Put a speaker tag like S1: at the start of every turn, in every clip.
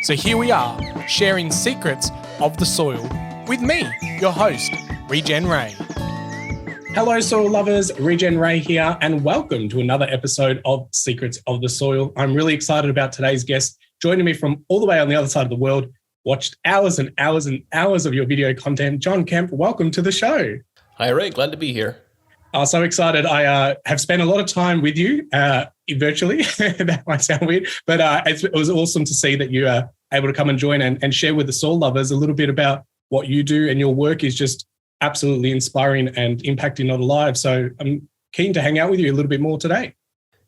S1: So here we are, sharing secrets of the soil with me, your host, Regen Ray.
S2: Hello, soil lovers. Regen Ray here, and welcome to another episode of Secrets of the Soil. I'm really excited about today's guest, joining me from all the way on the other side of the world. Watched hours and hours and hours of your video content. John Kempf, welcome to the show.
S3: Hi, Ray. Glad to be here.
S2: So excited. I have spent a lot of time with you virtually. That might sound weird, but it was awesome to see that you are able to come and join and share with the soil lovers a little bit about what you do, and your work is just absolutely inspiring and impacting other lives. So I'm keen to hang out with you a little bit more today.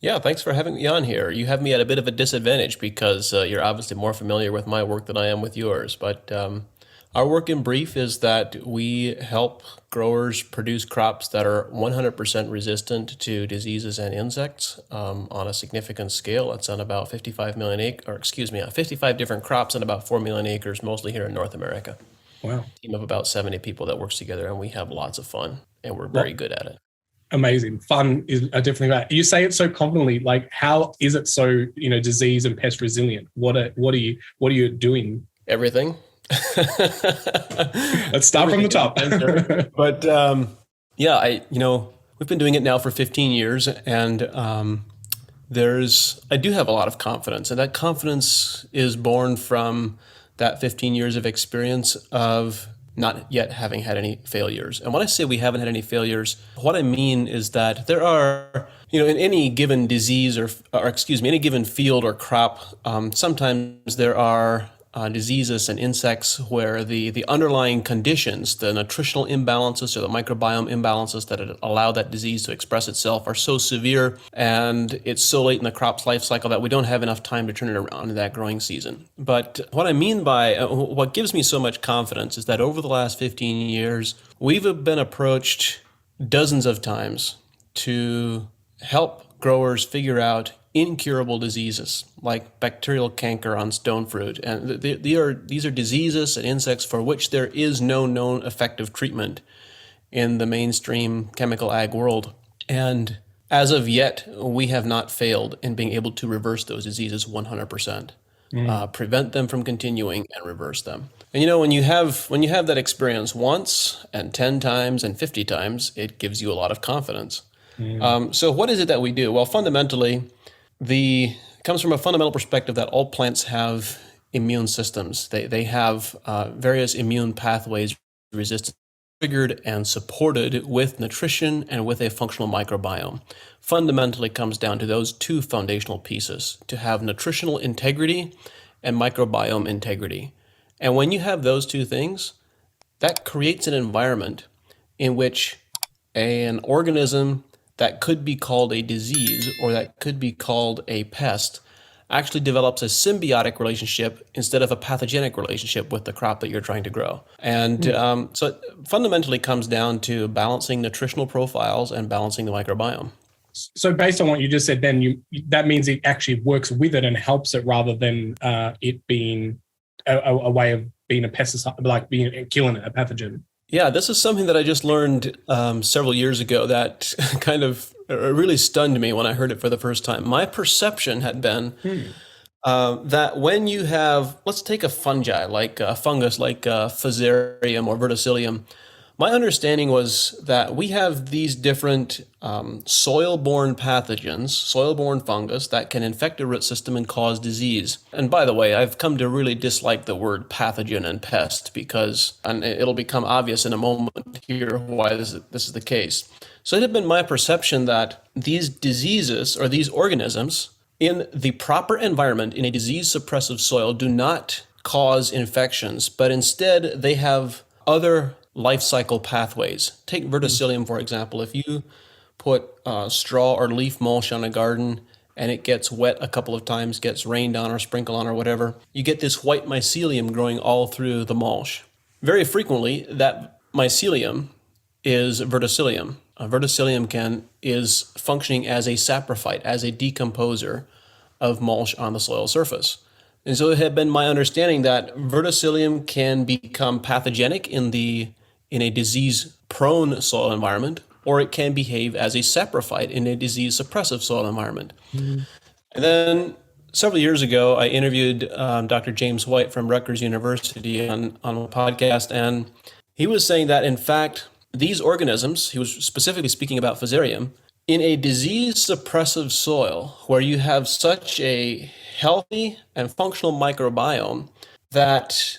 S3: Yeah, thanks for having me on here. You have me at a bit of a disadvantage because you're obviously more familiar with my work than I am with yours. But our work in brief is that we help growers produce crops that are 100% resistant to diseases and insects on a significant scale. It's on about 55 different crops on about 4 million acres, mostly here in North America.
S2: Wow.
S3: A team of about 70 people that works together, and we have lots of fun, and we're very good at it.
S2: Amazing. Fun is definitely that. You say it so confidently. Like, how is it so, disease and pest resilient? What are you doing?
S3: Everything.
S2: Let's start from the top.
S3: But we've been doing it now for 15 years, and I do have a lot of confidence, and that confidence is born from that 15 years of experience of not yet having had any failures. And when I say we haven't had any failures, what I mean is that there are, in any given disease or any given field or crop, sometimes there are diseases and insects where the underlying conditions, the nutritional imbalances or the microbiome imbalances that allow that disease to express itself are so severe, and it's so late in the crop's life cycle that we don't have enough time to turn it around in that growing season. But what I mean by what gives me so much confidence is that over the last 15 years, we've been approached dozens of times to help growers figure out incurable diseases like bacterial canker on stone fruit. And these are diseases and insects for which there is no known effective treatment in the mainstream chemical ag world. And as of yet, we have not failed in being able to reverse those diseases 100%, prevent them from continuing and reverse them. And when you have that experience once and 10 times and 50 times, it gives you a lot of confidence. So what is it that we do? Well, fundamentally, it comes from a fundamental perspective that all plants have immune systems. They have various immune pathways resistant, triggered and supported with nutrition and with a functional microbiome. Fundamentally comes down to those two foundational pieces, to have nutritional integrity and microbiome integrity. And when you have those two things, that creates an environment in which an organism that could be called a disease or that could be called a pest actually develops a symbiotic relationship instead of a pathogenic relationship with the crop that you're trying to grow. And so it fundamentally comes down to balancing nutritional profiles and balancing the microbiome.
S2: So based on what you just said, then that means it actually works with it and helps it rather than it being a way of being a pesticide, like killing a pathogen.
S3: Yeah, this is something that I just learned several years ago that kind of really stunned me when I heard it for the first time. My perception had been that when you have, let's take a fungi, like a fungus, like Fusarium or Verticillium. My understanding was that we have these different soil-borne pathogens, soil-borne fungus that can infect a root system and cause disease. And by the way, I've come to really dislike the word pathogen and pest and it'll become obvious in a moment here why this is the case. So it had been my perception that these diseases or these organisms in the proper environment in a disease-suppressive soil do not cause infections, but instead they have other life cycle pathways. Take Verticillium, for example. If you put straw or leaf mulch on a garden and it gets wet a couple of times, gets rained on or sprinkled on or whatever, you get this white mycelium growing all through the mulch. Very frequently, that mycelium is Verticillium. Verticillium is functioning as a saprophyte, as a decomposer of mulch on the soil surface. And so it had been my understanding that Verticillium can become pathogenic in a disease-prone soil environment, or it can behave as a saprophyte in a disease-suppressive soil environment. And then several years ago, I interviewed Dr. James White from Rutgers University on a podcast, and he was saying that, in fact, these organisms, he was specifically speaking about Fusarium, in a disease-suppressive soil where you have such a healthy and functional microbiome that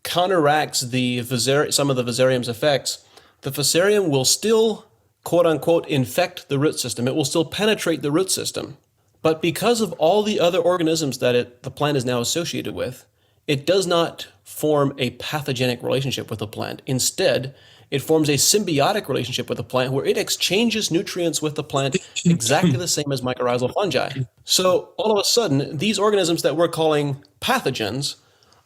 S3: counteracts some of the Fusarium's effects, the Fusarium will still, quote unquote, infect the root system. It will still penetrate the root system. But because of all the other organisms that the plant is now associated with, it does not form a pathogenic relationship with the plant. Instead, it forms a symbiotic relationship with the plant where it exchanges nutrients with the plant exactly the same as mycorrhizal fungi. So all of a sudden, these organisms that we're calling pathogens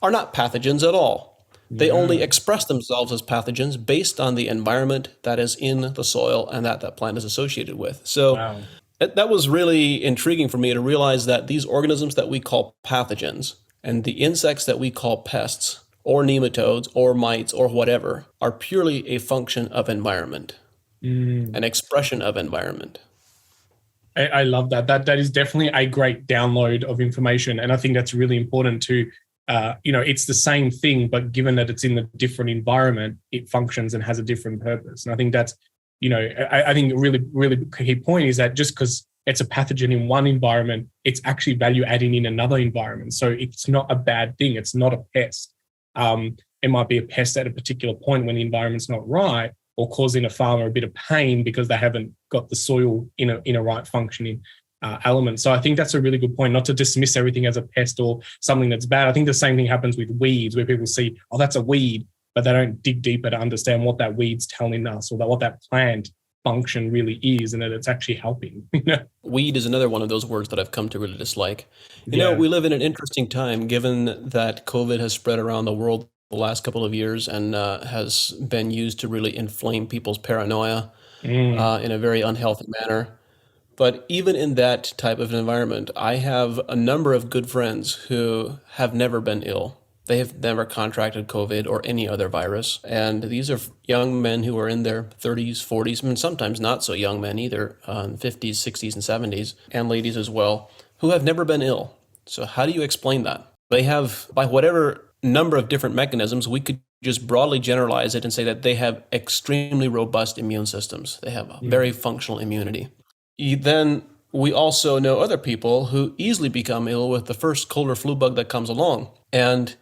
S3: are not pathogens at all. They only express themselves as pathogens based on the environment that is in the soil and that plant is associated with. So that was really intriguing for me to realize that these organisms that we call pathogens and the insects that we call pests or nematodes or mites or whatever are purely a function of environment, an expression of environment.
S2: I love that. That is definitely a great download of information. And I think that's really important to, it's the same thing, but given that it's in a different environment, it functions and has a different purpose. And I think that's, I think a really, really key point is that just because it's a pathogen in one environment, it's actually value adding in another environment. So it's not a bad thing. It's not a pest. It might be a pest at a particular point when the environment's not right, or causing a farmer a bit of pain because they haven't got the soil in a right functioning element. So I think that's a really good point, not to dismiss everything as a pest or something that's bad. I think the same thing happens with weeds, where people see, oh, that's a weed, but they don't dig deeper to understand what that weed's telling us or what that plant function really is, and that it's actually helping.
S3: Weed is another one of those words that I've come to really dislike. We live in an interesting time, given that COVID has spread around the world the last couple of years and has been used to really inflame people's paranoia in a very unhealthy manner. But even in that type of environment, I have a number of good friends who have never been ill. They have never contracted COVID or any other virus. And these are young men who are in their 30s, 40s, and sometimes not so young men either, 50s, 60s, and 70s, and ladies as well, who have never been ill. So how do you explain that? They have, by whatever number of different mechanisms, we could just broadly generalize it and say that they have extremely robust immune systems. They have a very functional immunity. Then we also know other people who easily become ill with the first cold or flu bug that comes along. And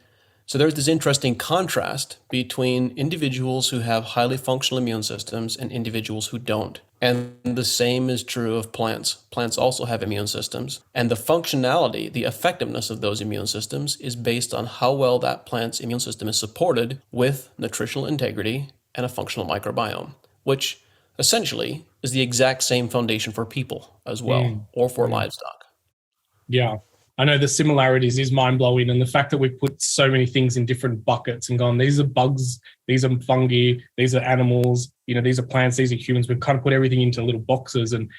S3: so there's this interesting contrast between individuals who have highly functional immune systems and individuals who don't. And the same is true of plants. Plants also have immune systems. And the functionality, the effectiveness of those immune systems is based on how well that plant's immune system is supported with nutritional integrity and a functional microbiome, which essentially is the exact same foundation for people as well, or for livestock.
S2: Yeah. I know the similarities is mind-blowing, and the fact that we've put so many things in different buckets and gone, these are bugs, these are fungi, these are animals, these are plants, these are humans. We've kind of put everything into little boxes and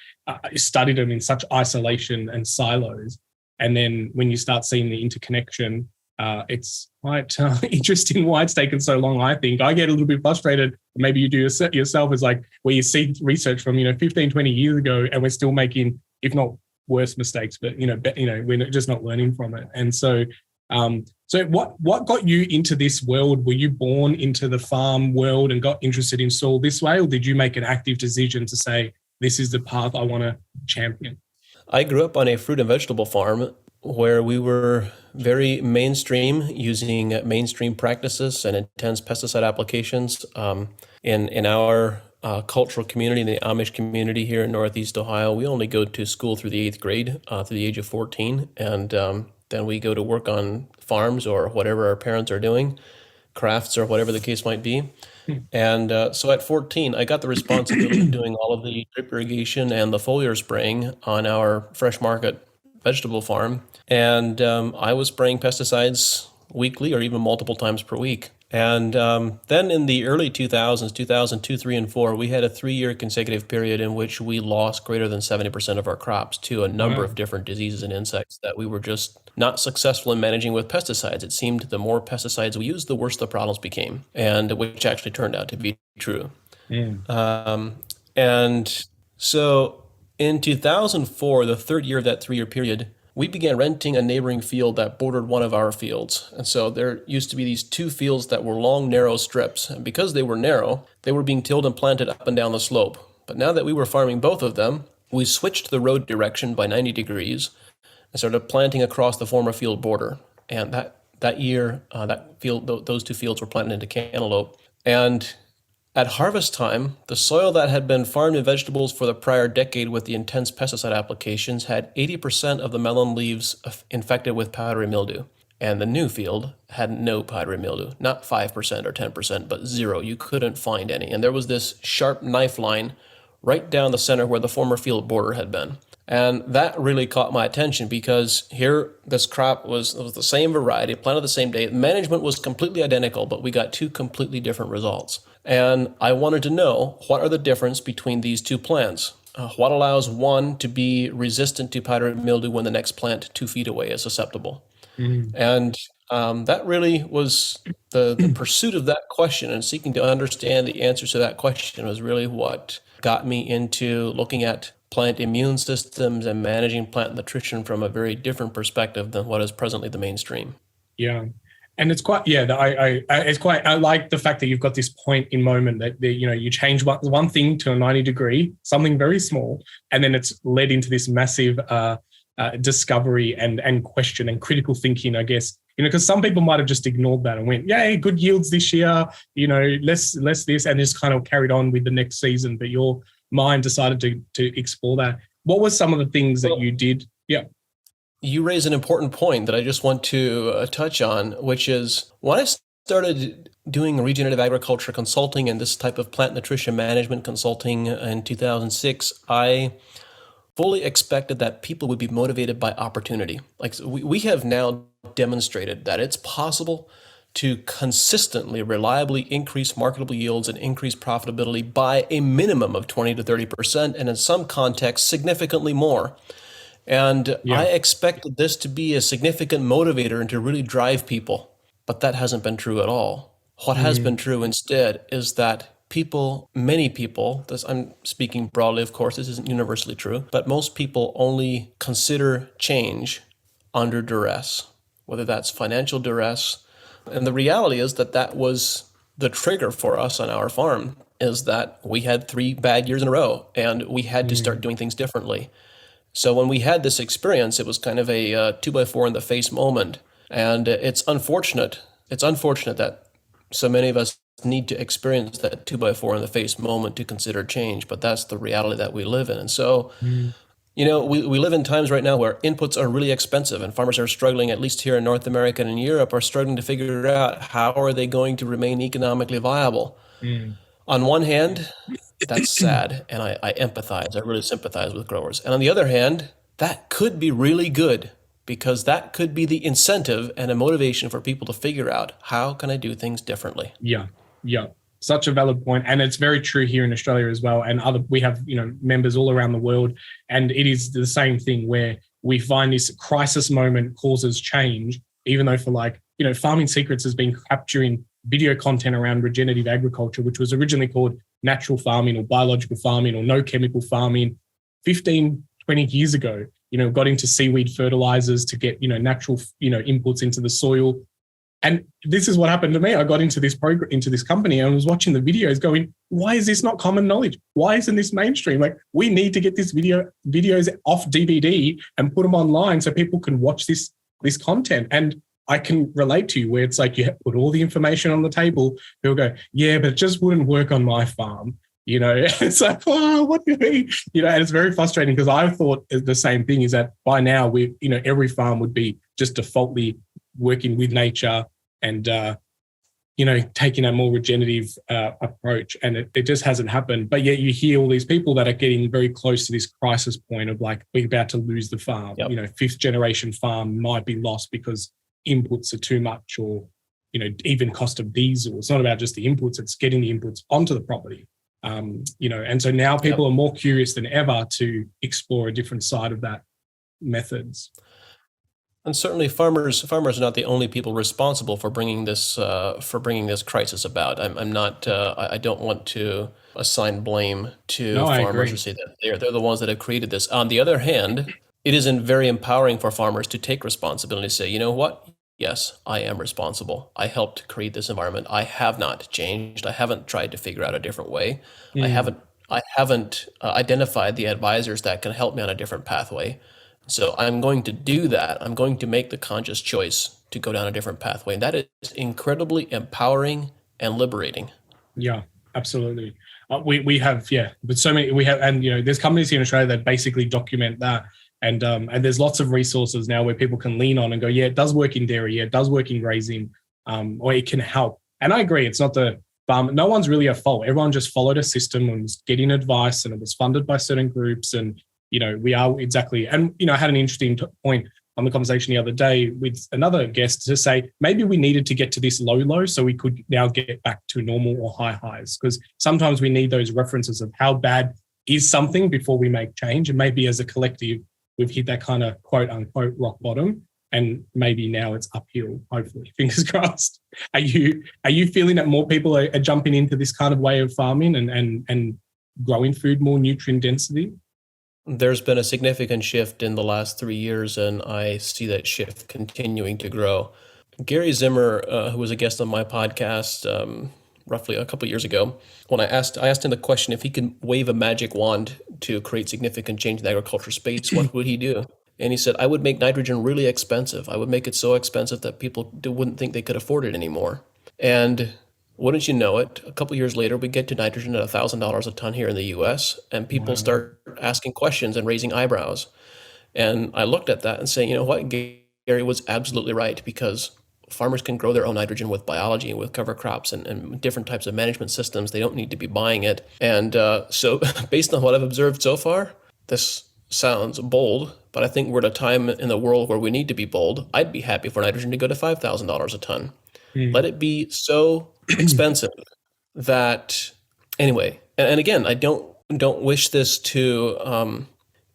S2: studied them in such isolation and silos. And then when you start seeing the interconnection, it's quite interesting why it's taken so long, I think. I get a little bit frustrated, maybe you do yourself, is like where you see research from 15, 20 years ago, and we're still making, if not worse mistakes, but we're just not learning from it. And so what got you into this world? Were you born into the farm world and got interested in soil this way, or did you make an active decision to say, this is the path I want to champion?
S3: I grew up on a fruit and vegetable farm where we were very mainstream, using mainstream practices and intense pesticide applications. In our cultural community, in the Amish community here in Northeast Ohio, we only go to school through the 8th grade, through the age of 14, and then we go to work on farms or whatever our parents are doing, crafts or whatever the case might be. And so at 14, I got the responsibility of doing all of the drip irrigation and the foliar spraying on our fresh market vegetable farm. And I was spraying pesticides weekly or even multiple times per week. And then in the early 2000s, 2002, 3, and 4, we had a 3-year consecutive period in which we lost greater than 70% of our crops to a number of different diseases and insects that we were just not successful in managing with pesticides. It seemed the more pesticides we used, the worse the problems became, and which actually turned out to be true. And so in 2004, the third year of that 3-year period, we began renting a neighboring field that bordered one of our fields. And so there used to be these two fields that were long, narrow strips. And because they were narrow, they were being tilled and planted up and down the slope. But now that we were farming both of them, we switched the road direction by 90 degrees and started planting across the former field border. And that year, those two fields were planted into cantaloupe. And at harvest time, the soil that had been farmed in vegetables for the prior decade with the intense pesticide applications had 80% of the melon leaves infected with powdery mildew. And the new field had no powdery mildew, not 5% or 10%, but zero. You couldn't find any. And there was this sharp knife line right down the center where the former field border had been. And that really caught my attention because here this crop was the same variety, planted the same day. Management was completely identical, but we got two completely different results. And I wanted to know, what are the difference between these two plants? What allows one to be resistant to powdery mildew when the next plant 2 feet away is susceptible? And that really was the pursuit of that question, and seeking to understand the answers to that question was really what got me into looking at plant immune systems and managing plant nutrition from a very different perspective than what is presently the mainstream.
S2: Yeah. And it's quite, I like the fact that you've got this point in moment that, you change one thing to a 90 degree, something very small, and then it's led into this massive discovery and question and critical thinking, I guess, because some people might have just ignored that and went, yay, good yields this year, less this, and just kind of carried on with the next season. But your mind decided to explore that. What were some of the things that you did? Yeah.
S3: You raise an important point that I just want to touch on, which is when I started doing regenerative agriculture consulting and this type of plant nutrition management consulting in 2006, I fully expected that people would be motivated by opportunity. Like we have now demonstrated that it's possible to consistently, reliably increase marketable yields and increase profitability by a minimum of 20 to 30%, and in some contexts, significantly more. And I expected this to be a significant motivator and to really drive people, but that hasn't been true at all. What has been true instead is that many people, I'm speaking broadly, of course, this isn't universally true, but most people only consider change under duress, whether that's financial duress. And the reality is that was the trigger for us on our farm, is that we had 3 bad years in a row and we had to start doing things differently. So when we had this experience, it was kind of a 2x4 in the face moment. And it's unfortunate that so many of us need to experience that 2x4 in the face moment to consider change, but that's the reality that we live in. And so, we live in times right now where inputs are really expensive and farmers are struggling, at least here in North America and in Europe, are struggling to figure out how are they going to remain economically viable. On one hand, that's sad, and I empathize. I really sympathize with growers. And on the other hand, that could be really good, because that could be the incentive and a motivation for people to figure out, how can I do things differently?
S2: Yeah. Such a valid point. And it's very true here in Australia as well. And we have, members all around the world. And it is the same thing where we find this crisis moment causes change, even though Farming Secrets has been capturing video content around regenerative agriculture, which was originally called natural farming or biological farming or no chemical farming 15, 20 years ago, got into seaweed fertilizers to get, natural, inputs into the soil. And this is what happened to me. I got into this program, into this company, and I was watching the videos going, why is this not common knowledge? Why isn't this mainstream? Like, we need to get this videos off DVD and put them online so people can watch this content. And I can relate to you where it's like you put all the information on the table. People go, yeah, but it just wouldn't work on my farm. It's like, oh, what do you mean? And it's very frustrating because I thought the same thing, is that by now every farm would be just defaultly working with nature and, taking a more regenerative approach. And it just hasn't happened. But yet you hear all these people that are getting very close to this crisis point of like, we're about to lose the farm.
S3: Yep.
S2: 5th generation farm might be lost because inputs are too much, or, even cost of diesel. It's not about just the inputs, it's getting the inputs onto the property. And so now people are more curious than ever to explore a different side of that methods.
S3: And certainly farmers are not the only people responsible for bringing this crisis about. I'm not, I don't want to assign blame to farmers or say that they're the ones that have created this. On the other hand, it isn't very empowering for farmers to take responsibility and say, you know what? Yes, I am responsible. I helped create this environment. I have not changed. I haven't tried to figure out a different way. I
S2: Mm.
S3: haven't I haven't identified the advisors that can help me on a different pathway. So I'm going to do that. I'm going to make the conscious choice to go down a different pathway. And that is incredibly empowering and liberating.
S2: Yeah, absolutely. We have, but so many we have, and there's companies here in Australia that basically document that, and there's lots of resources now where people can lean on and go, yeah, it does work in dairy, yeah, it does work in grazing, or it can help. And I agree, it's not the farm. No one's really at fault. Everyone just followed a system and was getting advice, and it was funded by certain groups, and we are exactly. And I had an interesting point on the conversation the other day with another guest to say maybe we needed to get to this low so we could now get back to normal or high highs, because sometimes we need those references of how bad is something before we make change. And maybe as a collective, we've hit that kind of quote unquote rock bottom, and maybe now it's uphill, hopefully, fingers crossed. Are you feeling that more people are jumping into this kind of way of farming and growing food more nutrient density?
S3: There's been a significant shift in the last 3 years, and I see that shift continuing to grow. Gary Zimmer, who was a guest on my podcast roughly a couple of years ago, when I asked him the question if he could wave a magic wand to create significant change in the agriculture space, what would he do? And he said, I would make nitrogen really expensive. I would make it so expensive that people wouldn't think they could afford it anymore. And wouldn't you know it, a couple of years later, we get to nitrogen at $1,000 a ton here in the US, and people start asking questions and raising eyebrows. And I looked at that and saying, you know what, Gary was absolutely right, because farmers can grow their own nitrogen with biology and with cover crops and different types of management systems. They don't need to be buying it. And so based on what I've observed so far, this sounds bold, but I think we're at a time in the world where we need to be bold. I'd be happy for nitrogen to go to $5,000 a ton. Let it be so expensive that, anyway, and again, I don't wish this to,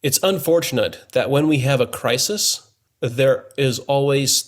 S3: it's unfortunate that when we have a crisis, there are always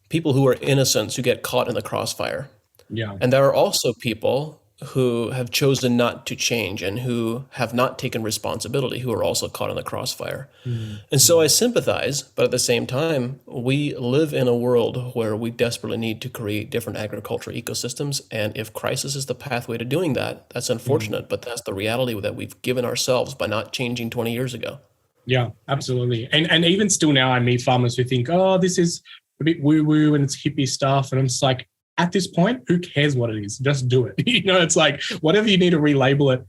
S3: people who are innocents who get caught in the crossfire.
S2: Yeah.
S3: And there are also people who have chosen not to change and who have not taken responsibility, who are also caught in the crossfire. And so I sympathize, but at the same time, we live in a world where we desperately need to create different agricultural ecosystems. And if crisis is the pathway to doing that, that's unfortunate, but that's the reality that we've given ourselves by not changing 20 years ago.
S2: Yeah, absolutely. And even still now, I meet farmers who think, oh, this is a bit woo-woo and it's hippie stuff. And I'm just like, at this point, who cares what it is? Just do it. It's like whatever you need to relabel it,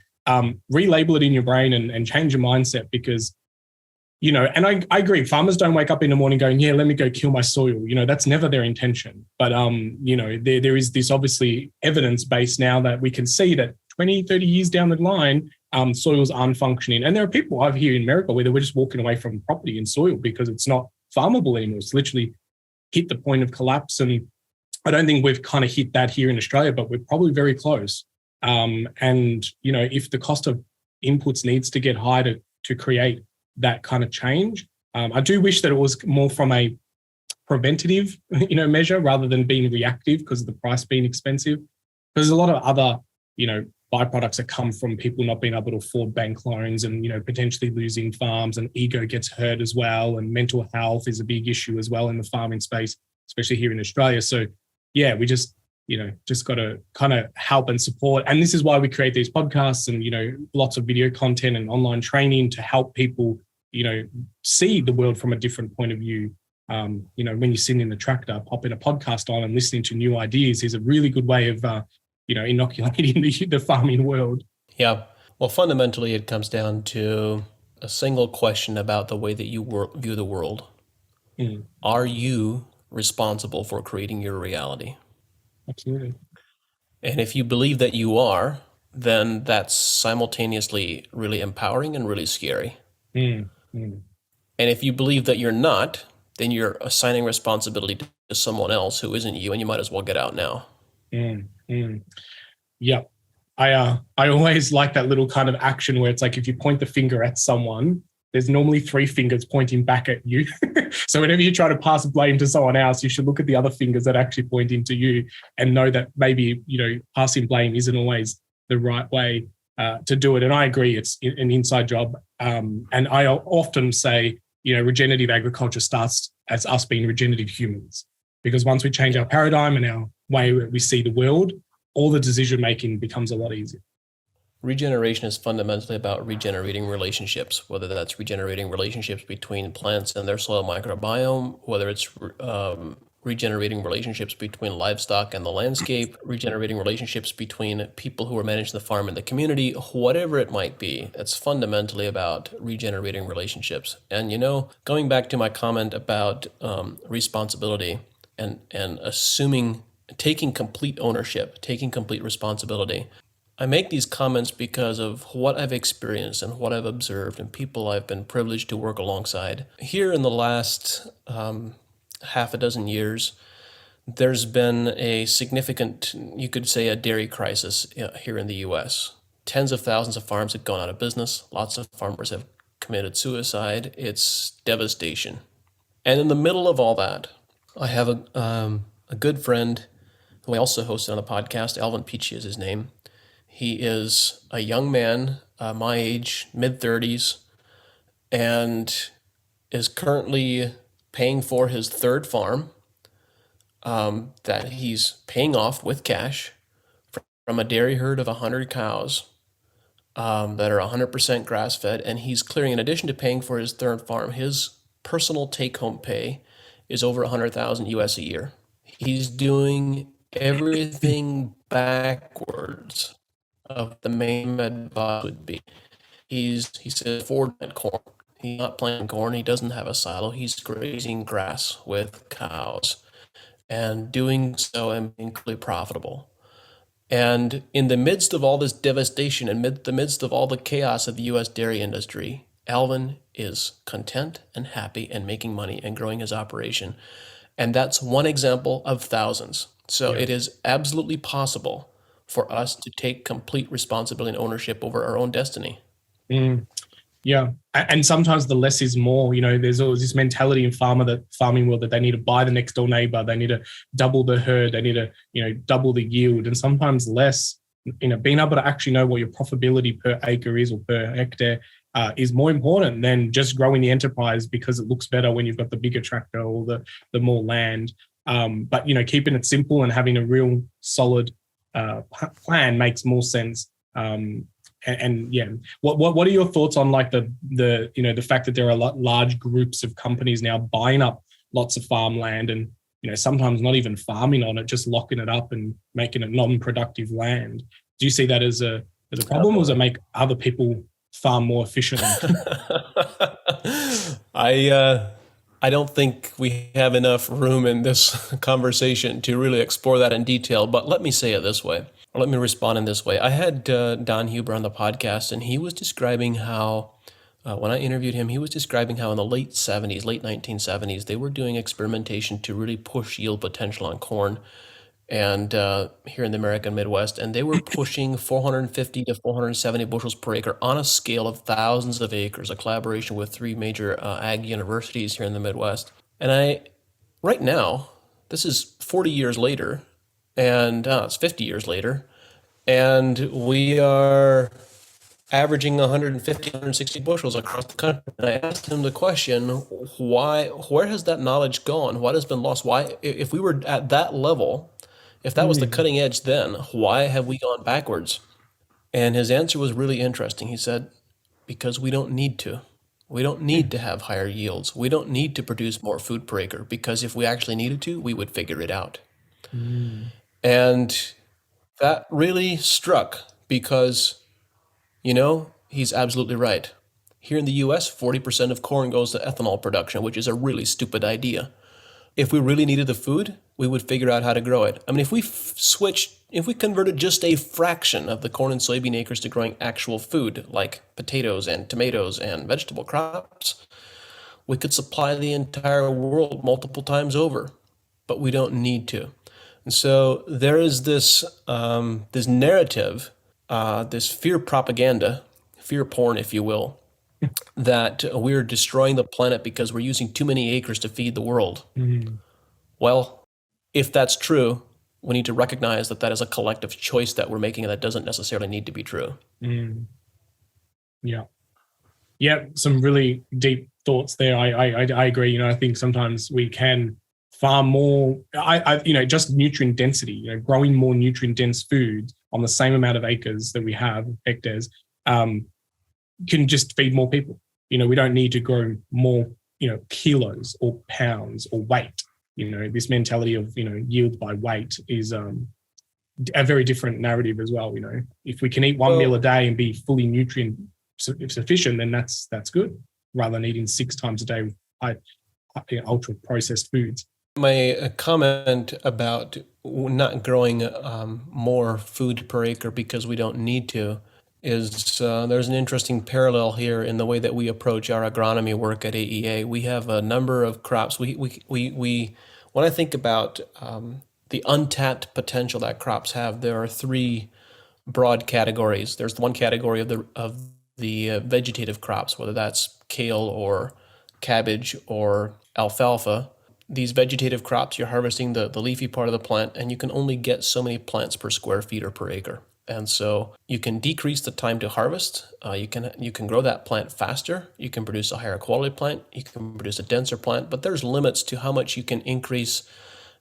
S2: relabel it in your brain and change your mindset, because, and I agree, farmers don't wake up in the morning going, yeah, let me go kill my soil. That's never their intention. But, there is this obviously evidence base now that we can see that 20, 30 years down the line, soils aren't functioning. And there are people I've here in America where we're just walking away from property and soil because it's not farmable anymore. It's literally hit the point of collapse. And I don't think we've kind of hit that here in Australia, but we're probably very close. And, if the cost of inputs needs to get high to create that kind of change, I do wish that it was more from a preventative, measure rather than being reactive because of the price being expensive. There's a lot of other, byproducts that come from people not being able to afford bank loans and, potentially losing farms, and ego gets hurt as well. And mental health is a big issue as well in the farming space, especially here in Australia. So yeah, we just got to kind of help and support. And this is why we create these podcasts and, lots of video content and online training to help people, see the world from a different point of view. When you're sitting in the tractor, popping a podcast on and listening to new ideas is a really good way of, inoculating the farming world.
S3: Yeah. Well, fundamentally, it comes down to a single question about the way that you view the world. Are you responsible for creating your reality?
S2: Absolutely.
S3: And if you believe that you are, then that's simultaneously really empowering and really scary. And if you believe that you're not, then you're assigning responsibility to someone else who isn't you, and you might as well get out now.
S2: Yeah. I always like that little kind of action where it's like if you point the finger at someone, there's normally 3 fingers pointing back at you. So whenever you try to pass blame to someone else, you should look at the other fingers that actually point into you and know that maybe, passing blame isn't always the right way. to do it. And I agree, it's an inside job. And I often say, regenerative agriculture starts as us being regenerative humans, because once we change our paradigm and our way we see the world, all the decision making becomes a lot easier.
S3: Regeneration is fundamentally about regenerating relationships, whether that's regenerating relationships between plants and their soil microbiome, whether it's regenerating relationships between livestock and the landscape, regenerating relationships between people who are managing the farm and the community, whatever it might be. It's fundamentally about regenerating relationships. And, going back to my comment about responsibility and taking complete ownership, taking complete responsibility, I make these comments because of what I've experienced and what I've observed and people I've been privileged to work alongside. Here in the last half a dozen years, there's been a significant, you could say, a dairy crisis here in the U.S. Tens of thousands of farms have gone out of business. Lots of farmers have committed suicide. It's devastation. And in the middle of all that, I have a good friend who I also hosted on the podcast. Alvin Peachy is his name. He is a young man, my age, mid-30s, and is currently paying for his third farm that he's paying off with cash from a dairy herd of 100 cows that are 100% grass-fed. And he's clearing, in addition to paying for his third farm, his personal take-home pay is over $100,000 US a year. He's doing everything backwards of the main advice would be. He says forward corn. He's not planting corn. He doesn't have a silo. He's grazing grass with cows and doing so and being clearly profitable. And in the midst of all this devastation and the midst of all the chaos of the U.S. dairy industry, Alvin is content and happy and making money and growing his operation. And that's one example of thousands. So It is absolutely possible for us to take complete responsibility and ownership over our own destiny.
S2: Yeah. And sometimes the less is more. There's always this mentality in farming world that they need to buy the next door neighbor. They need to double the herd. They need to, double the yield. And sometimes less, being able to actually know what your profitability per acre is or per hectare is more important than just growing the enterprise because it looks better when you've got the bigger tractor or the more land. But, keeping it simple and having a real solid plan makes more sense. What are your thoughts on like the fact that there are large groups of companies now buying up lots of farmland and sometimes not even farming on it, just locking it up and making it non-productive land? Do you see that as a problem, or does it make other people farm more efficiently?
S3: I don't think we have enough room in this conversation to really explore that in detail, but let me say it this way. Or let me respond in this way. I had Don Huber on the podcast, and he was describing how, when I interviewed him, he was describing how in the late 1970s, they were doing experimentation to really push yield potential on corn and here in the American Midwest, and they were pushing 450 to 470 bushels per acre on a scale of thousands of acres, a collaboration with 3 major ag universities here in the Midwest. And right now, this is 40 years later, and it's 50 years later, and we are averaging 150, 160 bushels across the country. And I asked him the question, where has that knowledge gone? What has been lost? Why, if we were at that level, if that was the cutting edge then, why have we gone backwards? And his answer was really interesting. He said, because we don't need to. We don't need to have higher yields. We don't need to produce more food per acre, because if we actually needed to, we would figure it out. And that really struck because, he's absolutely right. Here in the U.S., 40% of corn goes to ethanol production, which is a really stupid idea. If we really needed the food, we would figure out how to grow it. I mean, if we converted just a fraction of the corn and soybean acres to growing actual food, like potatoes and tomatoes and vegetable crops, we could supply the entire world multiple times over, but we don't need to. And so there is this narrative, this fear propaganda, fear porn, if you will, that we're destroying the planet because we're using too many acres to feed the world. Well, if that's true, we need to recognize that that is a collective choice that we're making, and that doesn't necessarily need to be true.
S2: Yeah. Yeah, some really deep thoughts there. I agree. I think sometimes we can farm more, just nutrient density, growing more nutrient dense food on the same amount of acres that we have, hectares, can just feed more people. We don't need to grow more, kilos or pounds or weight. This mentality of, yield by weight is a very different narrative as well. If we can eat one meal a day and be fully nutrient sufficient, then that's good, rather than eating 6 times a day with ultra processed foods.
S3: My comment about not growing more food per acre because we don't need to is there's an interesting parallel here in the way that we approach our agronomy work at AEA. We have a number of crops. We when I think about the untapped potential that crops have, there are 3 broad categories. There's the one category of the vegetative crops, whether that's kale or cabbage or alfalfa. These vegetative crops, you're harvesting the leafy part of the plant, and you can only get so many plants per square feet or per acre. And so you can decrease the time to harvest. You can grow that plant faster. You can produce a higher quality plant. You can produce a denser plant, but there's limits to how much you can increase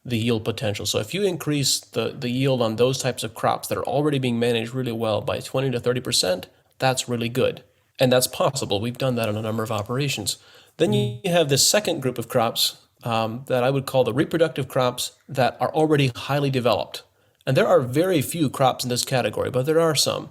S3: the yield potential. So if you increase the yield on those types of crops that are already being managed really well by 20 to 30%, that's really good. And that's possible. We've done that in a number of operations. Then you have this second group of crops that I would call the reproductive crops that are already highly developed. And there are very few crops in this category, but there are some.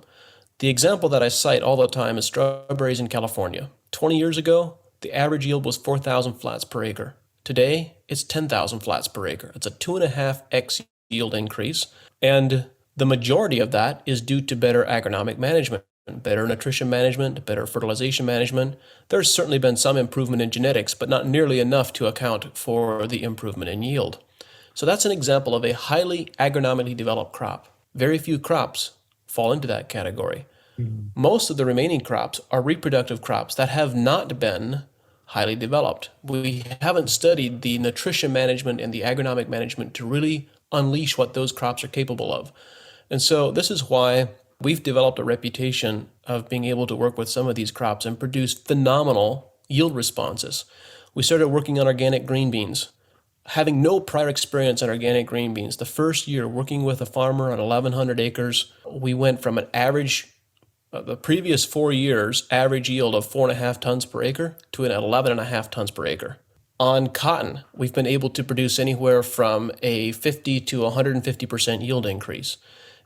S3: The example that I cite all the time is strawberries in California. 20 years ago, the average yield was 4,000 flats per acre. Today, it's 10,000 flats per acre. It's a 2.5x yield increase. And the majority of that is due to better agronomic management, better nutrition management, better fertilization management. There's certainly been some improvement in genetics, but not nearly enough to account for the improvement in yield. So that's an example of a highly agronomically developed crop. Very few crops fall into that category. Most of the remaining crops are reproductive crops that have not been highly developed. We haven't studied the nutrition management and the agronomic management to really unleash what those crops are capable of. And so this is why we've developed a reputation of being able to work with some of these crops and produce phenomenal yield responses. We started working on organic green beans. Having no prior experience on organic green beans, the first year working with a farmer on 1,100 acres, we went from an average, the previous 4 years, average yield of 4.5 tons per acre to an 11.5 tons per acre. On cotton, we've been able to produce anywhere from a 50 to 150% yield increase.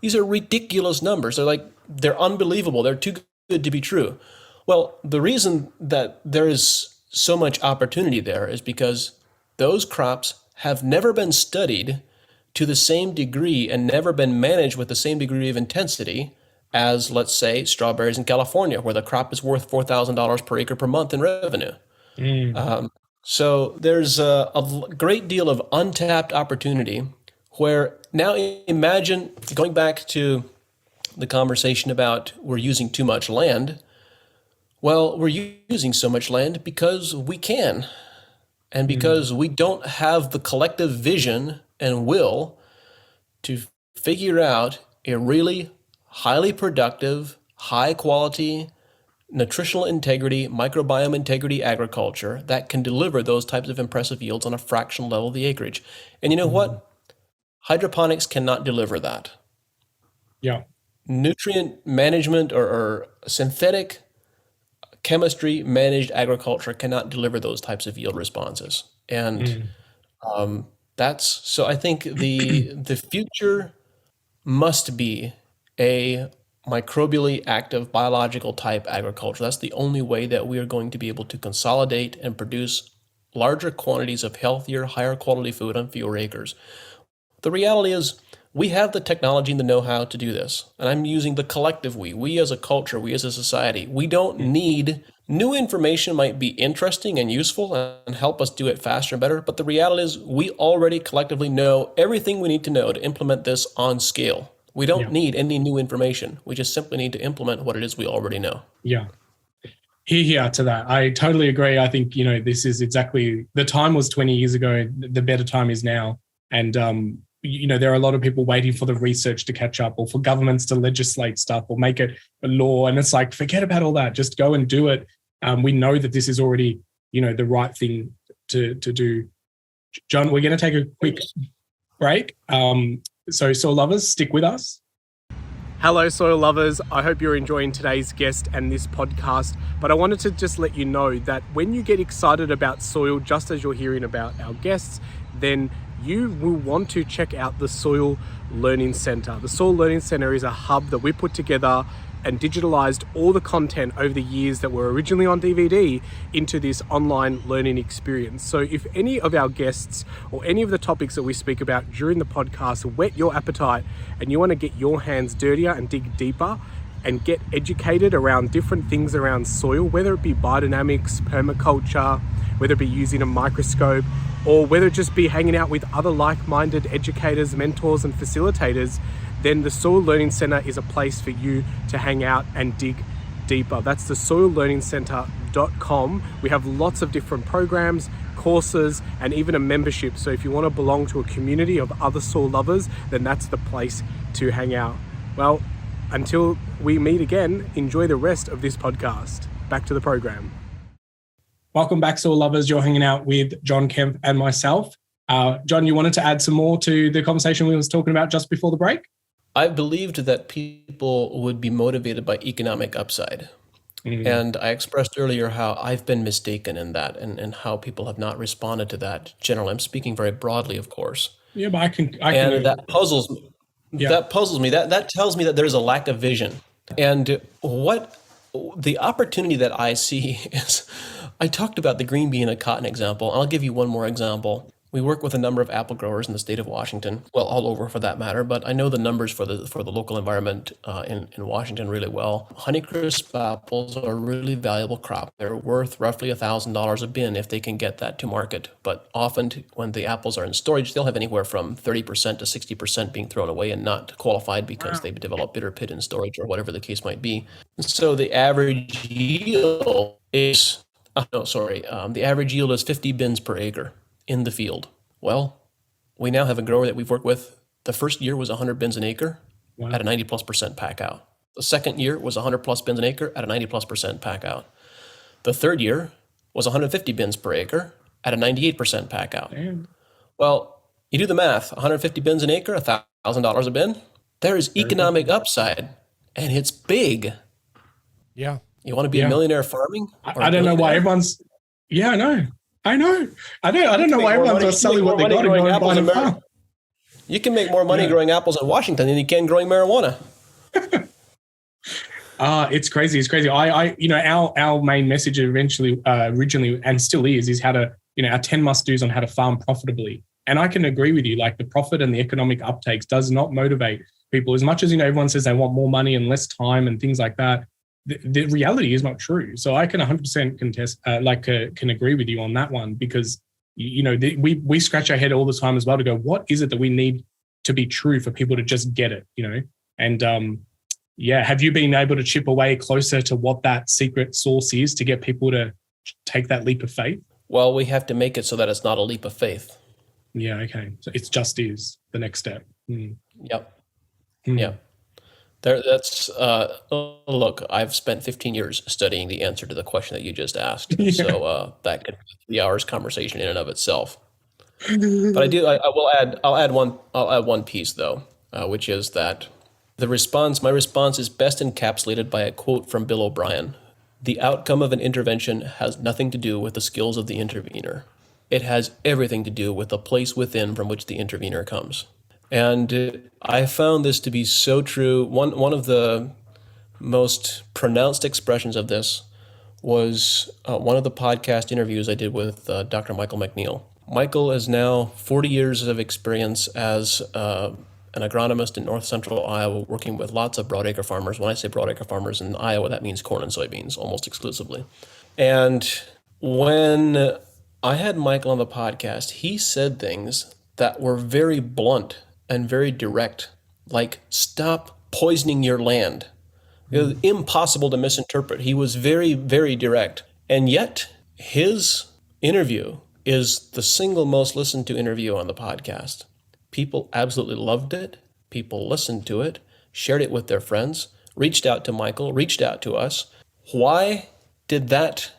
S3: These are ridiculous numbers. They're unbelievable. They're too good to be true. Well, the reason that there is so much opportunity there is because those crops have never been studied to the same degree and never been managed with the same degree of intensity as, let's say, strawberries in California, where the crop is worth $4,000 per acre per month in revenue. So there's a great deal of untapped opportunity where now imagine going back to the conversation about we're using too much land. Well, we're using so much land because we can. And because we don't have the collective vision and will to figure out a really highly productive, high quality, nutritional integrity, microbiome integrity agriculture that can deliver those types of impressive yields on a fractional level of the acreage. And you know what? Hydroponics cannot deliver that.
S2: Yeah.
S3: Nutrient management or synthetic chemistry managed agriculture cannot deliver those types of yield responses. And so I think the future must be a microbially active biological type agriculture. That's the only way that we are going to be able to consolidate and produce larger quantities of healthier, higher quality food on fewer acres. The reality is we have the technology and the know-how to do this. And I'm using the collective we as a culture, we as a society. We don't need new information. Might be interesting and useful and help us do it faster and better. But the reality is we already collectively know everything we need to know to implement this on scale. We don't need any new information. We just simply need to implement what it is we already know.
S2: Yeah. Here to that. I totally agree. I think, this is exactly, the time was 20 years ago. The better time is now. And, there are a lot of people waiting for the research to catch up or for governments to legislate stuff or make it a law. And it's like, forget about all that. Just go and do it. We know that this is already, the right thing to do. John, we're going to take a quick break. So soil lovers, stick with us.
S1: Hello, soil lovers. I hope you're enjoying today's guest and this podcast. But I wanted to just let you know that when you get excited about soil, just as you're hearing about our guests, then you will want to check out the Soil Learning Centre. The Soil Learning Centre is a hub that we put together and digitalized all the content over the years that were originally on DVD into this online learning experience. So if any of our guests or any of the topics that we speak about during the podcast whet your appetite and you want to get your hands dirtier and dig deeper and get educated around different things around soil, whether it be biodynamics, permaculture, whether it be using a microscope, or whether it just be hanging out with other like-minded educators, mentors, and facilitators, then the Soil Learning Centre is a place for you to hang out and dig deeper. That's the soillearningcentre.com. We have lots of different programs, courses, and even a membership. So if you want to belong to a community of other soil lovers, then that's the place to hang out. Well, until we meet again, enjoy the rest of this podcast. Back to the program.
S2: Welcome back, soil lovers. You're hanging out with John Kempf and myself. John, you wanted to add some more to the conversation we was talking about just before the break?
S3: I believed that people would be motivated by economic upside. Mm-hmm. And I expressed earlier how I've been mistaken in that and how people have not responded to that. Generally, I'm speaking very broadly, of course.
S2: Yeah, but I can.
S3: That puzzles me. Yeah. That puzzles me. That tells me that there's a lack of vision. And what the opportunity that I see is, I talked about the green bean and cotton example. I'll give you one more example. We work with a number of apple growers in the state of Washington, well, all over for that matter, but I know the numbers for the local environment in Washington really well. Honeycrisp apples are a really valuable crop. They're worth roughly $1,000 a bin if they can get that to market. But often when the apples are in storage, they'll have anywhere from 30% to 60% being thrown away and not qualified because they've developed bitter pit in storage or whatever the case might be. So the average yield is, the average yield is 50 bins per acre in the field. Well, we now have a grower that we've worked with. The first year was 100 bins an acre at a 90+% pack out. The second year was 100 plus bins an acre at a 90+% pack out. The third year was 150 bins per acre at a 98% pack out. Damn. Well, you do the math, 150 bins an acre, $1,000 a bin. There is economic upside, and it's big.
S1: Yeah.
S3: You want to be a millionaire farming?
S2: I don't know why everyone's. Yeah, I know. I don't know why everyone's selling what they got and going buying a farm.
S3: You can make more money growing apples in Washington than you can growing marijuana.
S2: It's crazy. It's crazy. Our main message originally and still is how to, our 10 must-dos on how to farm profitably. And I can agree with you, like the profit and the economic uptakes does not motivate people as much as, everyone says they want more money and less time and things like that. The reality is not true. So I can 100% can agree with you on that one because, we scratch our head all the time as well to go, what is it that we need to be true for people to just get it, And have you been able to chip away closer to what that secret sauce is to get people to take that leap of faith?
S3: Well, we have to make it so that it's not a leap of faith.
S2: Yeah, okay. So it just is the next step.
S3: Yep. Yeah. Look, I've spent 15 years studying the answer to the question that you just asked. Yeah. So that could be 3 hours conversation in and of itself. But I'll add one piece though, which is that my response is best encapsulated by a quote from Bill O'Brien. The outcome of an intervention has nothing to do with the skills of the intervener. It has everything to do with the place within from which the intervener comes. And I found this to be so true. One of the most pronounced expressions of this was one of the podcast interviews I did with Dr. Michael McNeil. Michael has now 40 years of experience as an agronomist in north central Iowa, working with lots of broadacre farmers. When I say broadacre farmers in Iowa, that means corn and soybeans almost exclusively. And when I had Michael on the podcast, he said things that were very blunt and very direct, like stop poisoning your land. It was impossible to misinterpret. He was very, very direct. And yet his interview is the single most listened to interview on the podcast. People absolutely loved it. People listened to it, shared it with their friends, reached out to Michael, reached out to us. Why did that,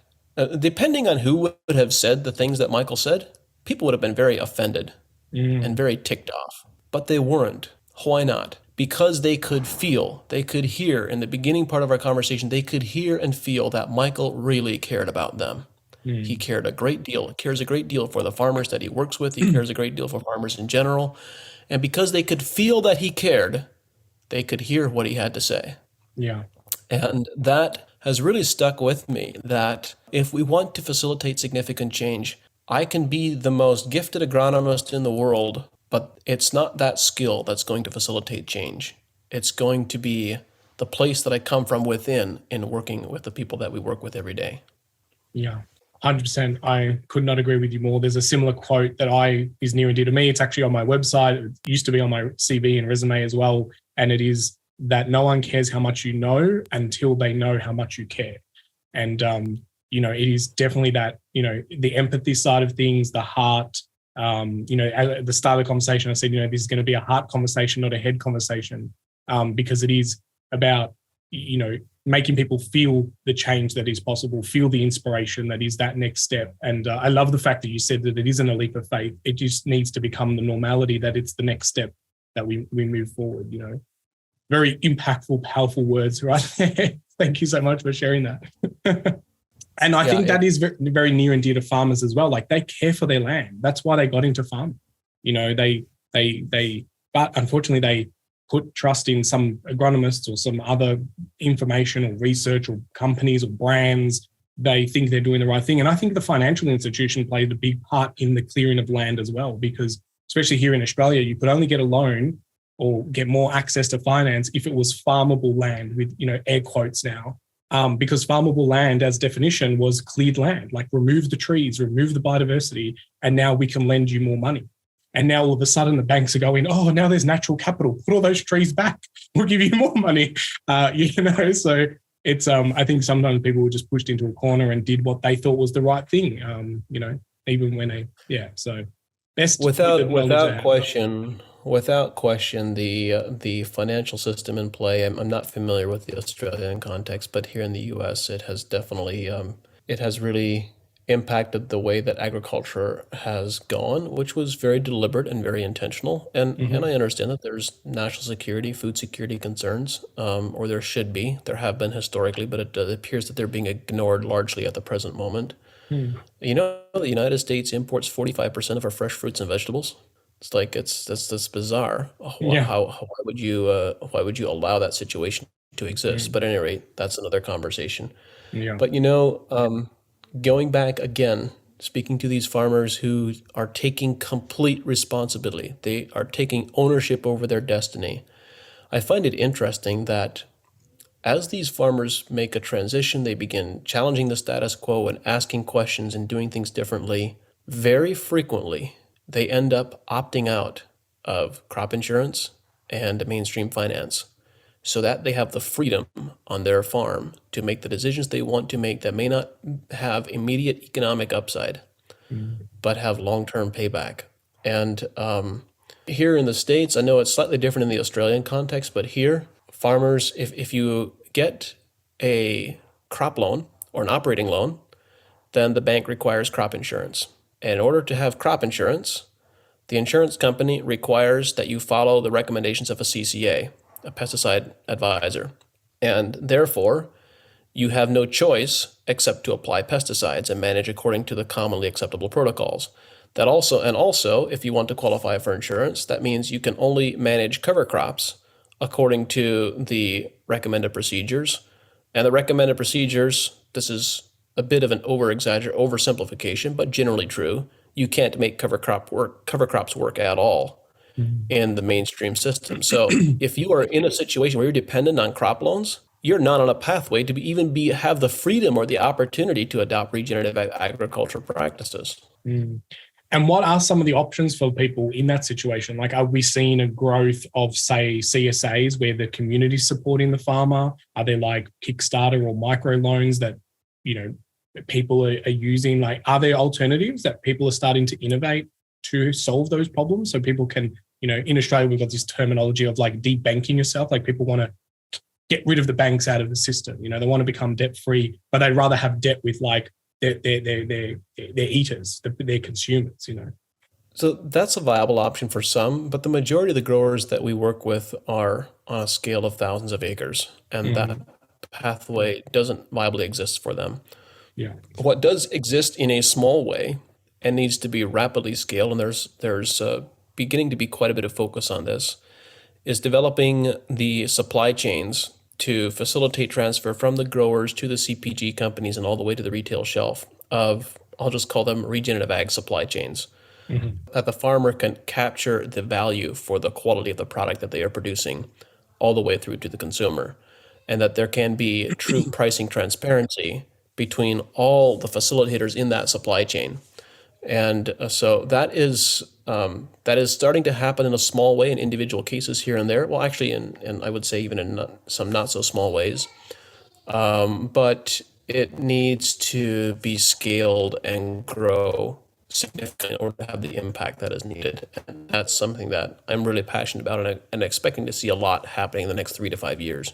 S3: depending on who would have said the things that Michael said, people would have been very offended and very ticked off. But they weren't. Why not? Because they could feel, they could hear in the beginning part of our conversation, they could hear and feel that Michael really cared about them. He cared a great deal, cares a great deal for the farmers that he works with. He cares a great deal for farmers in general. And because they could feel that he cared, they could hear what he had to say.
S2: Yeah.
S3: And that has really stuck with me, that if we want to facilitate significant change, I can be the most gifted agronomist in the world, but it's not that skill that's going to facilitate change. It's going to be the place that I come from within in working with the people that we work with every day.
S2: Yeah. 100%. I could not agree with you more. There's a similar quote that is near and dear to me. It's actually on my website. It used to be on my CV and resume as well. And it is that no one cares how much you know until they know how much you care. And, it is definitely that, the empathy side of things, the heart. At the start of the conversation, I said, this is going to be a heart conversation, not a head conversation, because it is about, making people feel the change that is possible, feel the inspiration that is that next step. And I love the fact that you said that it isn't a leap of faith. It just needs to become the normality, that it's the next step that we move forward, Very impactful, powerful words right there. Thank you so much for sharing that. And I think that is very, very near and dear to farmers as well. Like, they care for their land. That's why they got into farming. But unfortunately they put trust in some agronomists or some other information or research or companies or brands. They think they're doing the right thing. And I think the financial institution played a big part in the clearing of land as well, because especially here in Australia, you could only get a loan or get more access to finance if it was farmable land, with, air quotes now, because farmable land as definition was cleared land, like remove the trees, remove the biodiversity, and now we can lend you more money. And now all of a sudden the banks are going, oh, now there's natural capital, put all those trees back, we'll give you more money. So it's, I think sometimes people were just pushed into a corner and did what they thought was the right thing, even when so best.
S3: Without question, the financial system in play, I'm not familiar with the Australian context, but here in the US, it has definitely, it has really impacted the way that agriculture has gone, which was very deliberate and very intentional. And I understand that there's national security, food security concerns, or there should be. There have been historically, but it appears that they're being ignored largely at the present moment. The United States imports 45% of our fresh fruits and vegetables. It's like that's bizarre. Why would you allow that situation to exist? But at any rate, that's another conversation. But going back again, speaking to these farmers who are taking complete responsibility, they are taking ownership over their destiny. I find it interesting that as these farmers make a transition, they begin challenging the status quo and asking questions and doing things differently. Very frequently, they end up opting out of crop insurance and mainstream finance, so that they have the freedom on their farm to make the decisions they want to make that may not have immediate economic upside, but have long-term payback. And here in the States, I know it's slightly different in the Australian context, but here, farmers, if you get a crop loan or an operating loan, then the bank requires crop insurance. And in order to have crop insurance, the insurance company requires that you follow the recommendations of a CCA, a pesticide advisor. And therefore, you have no choice except to apply pesticides and manage according to the commonly acceptable protocols. Also, if you want to qualify for insurance, that means you can only manage cover crops according to the recommended procedures. And the recommended procedures, this is a bit of an oversimplification, but generally true. You can't make cover crops work at all in the mainstream system. So if you are in a situation where you're dependent on crop loans, you're not on a pathway to have the freedom or the opportunity to adopt regenerative agriculture practices.
S2: And what are some of the options for people in that situation? Like, are we seeing a growth of, say, CSAs where the community's supporting the farmer? Are there like Kickstarter or micro loans that, that people are using? Like, are there alternatives that people are starting to innovate to solve those problems so people can, in Australia, we've got this terminology of like debanking yourself. Like people want to get rid of the banks out of the system. They want to become debt free, but they'd rather have debt with like their eaters, their consumers,
S3: So that's a viable option for some, but the majority of the growers that we work with are on a scale of thousands of acres, and that pathway doesn't viably exist for them.
S2: Yeah.
S3: What does exist in a small way and needs to be rapidly scaled, and there's beginning to be quite a bit of focus on this, is developing the supply chains to facilitate transfer from the growers to the CPG companies and all the way to the retail shelf of, I'll just call them regenerative ag supply chains. That the farmer can capture the value for the quality of the product that they are producing all the way through to the consumer, and that there can be true pricing transparency between all the facilitators in that supply chain. And so that is starting to happen in a small way in individual cases here and there. Well, actually, and I would say even in some not so small ways. But it needs to be scaled and grow significantly in order to have the impact that is needed. And that's something that I'm really passionate about and expecting to see a lot happening in the next 3 to 5 years.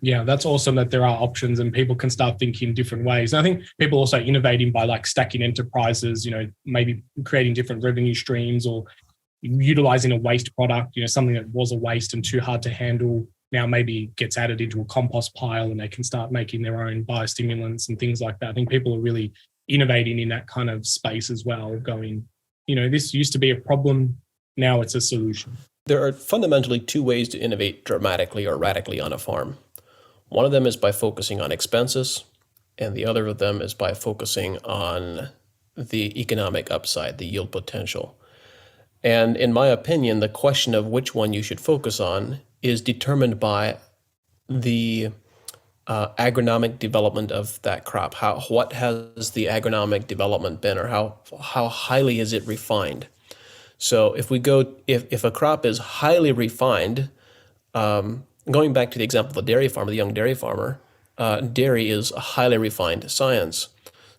S2: Yeah, that's awesome that there are options and people can start thinking different ways. And I think people also innovating by like stacking enterprises, maybe creating different revenue streams or utilizing a waste product, something that was a waste and too hard to handle now maybe gets added into a compost pile and they can start making their own biostimulants and things like that. I think people are really innovating in that kind of space as well, going, this used to be a problem, now it's a solution.
S3: There are fundamentally 2 ways to innovate dramatically or radically on a farm. One of them is by focusing on expenses, and the other of them is by focusing on the economic upside, the yield potential. And in my opinion, the question of which one you should focus on is determined by the agronomic development of that crop. What has the agronomic development been, or how highly is it refined? So if a crop is highly refined, going back to the example of the dairy farmer, the young dairy farmer, dairy is a highly refined science.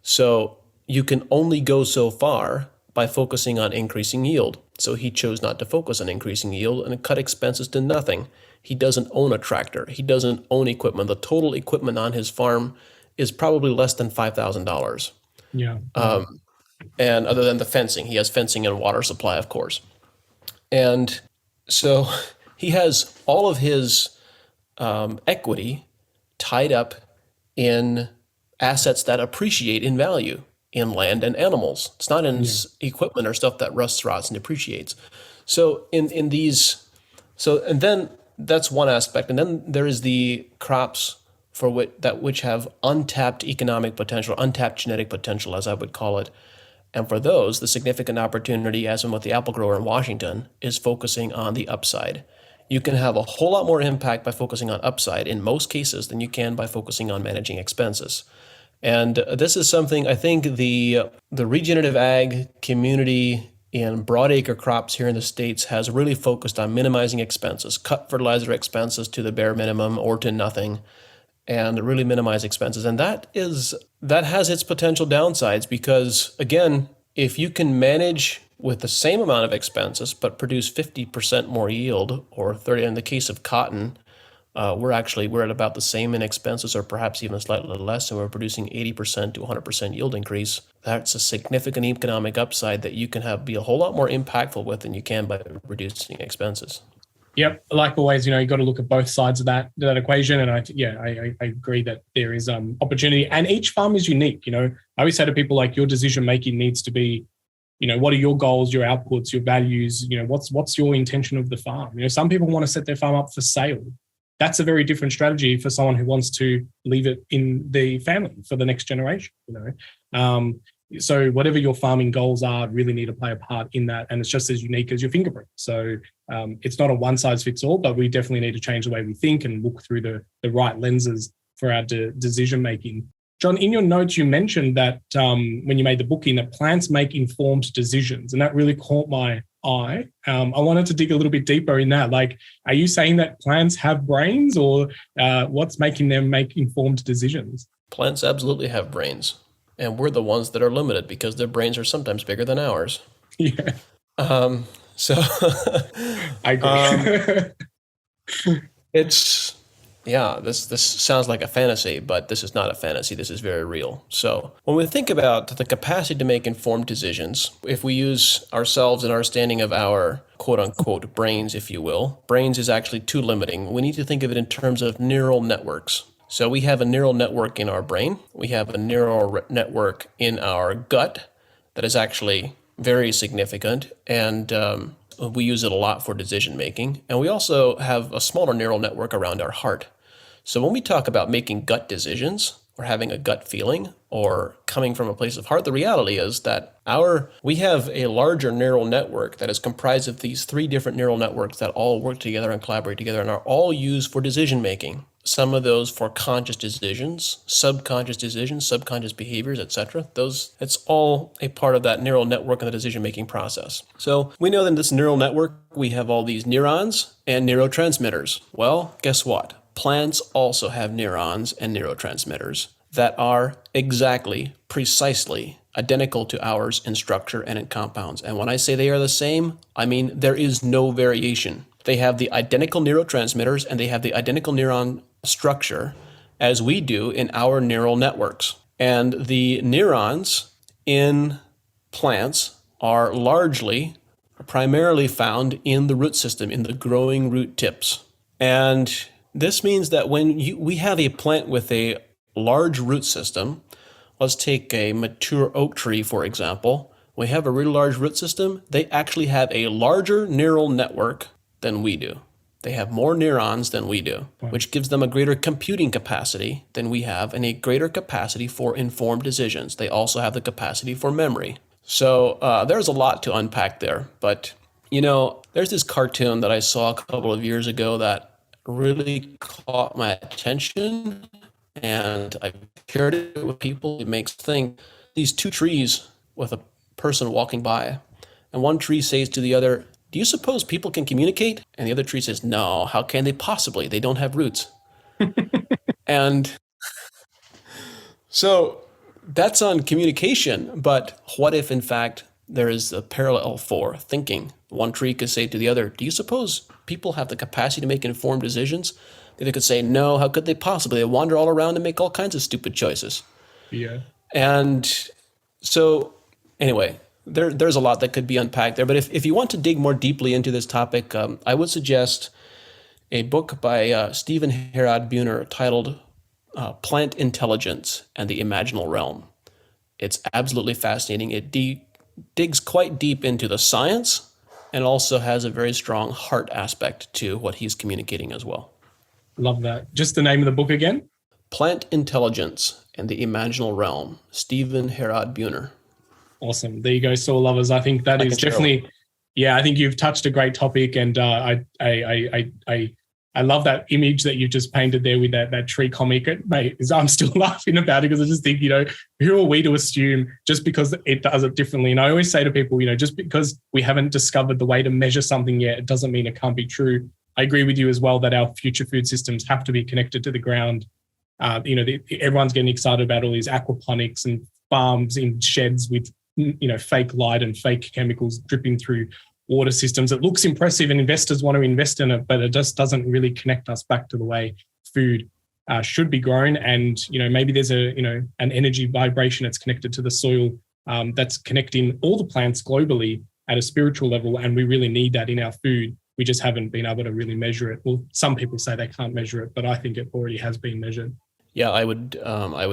S3: So you can only go so far by focusing on increasing yield. So he chose not to focus on increasing yield and cut expenses to nothing. He doesn't own a tractor. He doesn't own equipment. The total equipment on his farm is probably less than $5,000.
S2: Yeah.
S3: And other than the fencing, he has fencing and water supply, of course. And so he has all of his equity tied up in assets that appreciate in value, in land and animals. It's not in equipment or stuff that rusts, rots, and depreciates. So in these, and then that's one aspect. And then there is the crops which have untapped economic potential, untapped genetic potential, as I would call it. And for those, the significant opportunity, as in with the apple grower in Washington, is focusing on the upside. You can have a whole lot more impact by focusing on upside in most cases than you can by focusing on managing expenses. And this is something I think the regenerative ag community in broadacre crops here in the States has really focused on minimizing expenses, cut fertilizer expenses to the bare minimum or to nothing, and really minimize expenses. And that has its potential downsides because, again, if you can manage with the same amount of expenses but produce 50% more yield, or 30, in the case of cotton, we're at about the same in expenses or perhaps even slightly less, and we're producing 80% to 100% yield increase. That's a significant economic upside that you can be a whole lot more impactful with than you can by reducing expenses.
S2: Yep. Like always, you got to look at both sides of that equation. And I agree that there is opportunity, and each farm is unique. I always say to people, like, your decision making needs to be, what are your goals, your outputs, your values, what's your intention of the farm? Some people want to set their farm up for sale. That's a very different strategy for someone who wants to leave it in the family for the next generation. So whatever your farming goals are really need to play a part in that. And it's just as unique as your fingerprint. So it's not a one size fits all, but we definitely need to change the way we think and look through the right lenses for our decision making. John, in your notes, you mentioned that when you made the booking, that plants make informed decisions. And that really caught my eye. I wanted to dig a little bit deeper in that. Like, are you saying that plants have brains, or what's making them make informed decisions?
S3: Plants absolutely have brains. And we're the ones that are limited because their brains are sometimes bigger than ours.
S2: Yeah,
S3: So
S2: I agree.
S3: it's yeah, this sounds like a fantasy, but this is not a fantasy. This is very real. So when we think about the capacity to make informed decisions, if we use ourselves and our understanding of our quote unquote brains, if you will, brains is actually too limiting. We need to think of it in terms of neural networks. So we have a neural network in our brain. We have a neural network in our gut that is actually very significant, and we use it a lot for decision making. And we also have a smaller neural network around our heart. So when we talk about making gut decisions or having a gut feeling or coming from a place of heart, the reality is that we have a larger neural network that is comprised of these three different neural networks that all work together and collaborate together and are all used for decision making. Some of those for conscious decisions, subconscious behaviors, etc. It's all a part of that neural network in the decision-making process. So we know that in this neural network, we have all these neurons and neurotransmitters. Well, guess what? Plants also have neurons and neurotransmitters that are exactly, precisely identical to ours in structure and in compounds. And when I say they are the same, I mean there is no variation. They have the identical neurotransmitters and they have the identical neuron structure as we do in our neural networks. And the neurons in plants are primarily found in the root system, in the growing root tips. And this means that when we have a plant with a large root system, let's take a mature oak tree, for example. We have a really large root system. They actually have a larger neural network than we do. They have more neurons than we do, which gives them a greater computing capacity than we have and a greater capacity for informed decisions. They also have the capacity for memory. So there's a lot to unpack there. But, there's this cartoon that I saw a couple of years ago that really caught my attention, and I shared it with people. It makes think these two trees with a person walking by, and one tree says to the other, "Do you suppose people can communicate?" And the other tree says, "No, how can they possibly? They don't have roots." And so that's on communication, but what if in fact there is a parallel for thinking? One tree could say to the other, "Do you suppose people have the capacity to make informed decisions?" The other could say, "No, how could they possibly? They wander all around and make all kinds of stupid choices."
S2: Yeah.
S3: And so anyway, there's a lot that could be unpacked there. But if you want to dig more deeply into this topic, I would suggest a book by Stephen Herod Buhner titled Plant Intelligence and the Imaginal Realm. It's absolutely fascinating. It digs quite deep into the science and also has a very strong heart aspect to what he's communicating as well.
S2: Love that. Just the name of the book again?
S3: Plant Intelligence and the Imaginal Realm, Stephen Herod Buhner.
S2: Awesome. There you go, soil lovers. I think that is definitely, I think you've touched a great topic, and I love that image that you've just painted there with that tree comic. Mate, I'm still laughing about it because I just think, who are we to assume just because it does it differently? And I always say to people, just because we haven't discovered the way to measure something yet, it doesn't mean it can't be true. I agree with you as well that our future food systems have to be connected to the ground. Everyone's getting excited about all these aquaponics and farms in sheds with, fake light and fake chemicals dripping through water systems. It looks impressive and investors want to invest in it, but it just doesn't really connect us back to the way food should be grown. And, maybe there's an energy vibration that's connected to the soil that's connecting all the plants globally at a spiritual level. And we really need that in our food. We just haven't been able to really measure it. Well, some people say they can't measure it, but I think it already has been measured.
S3: Yeah, I would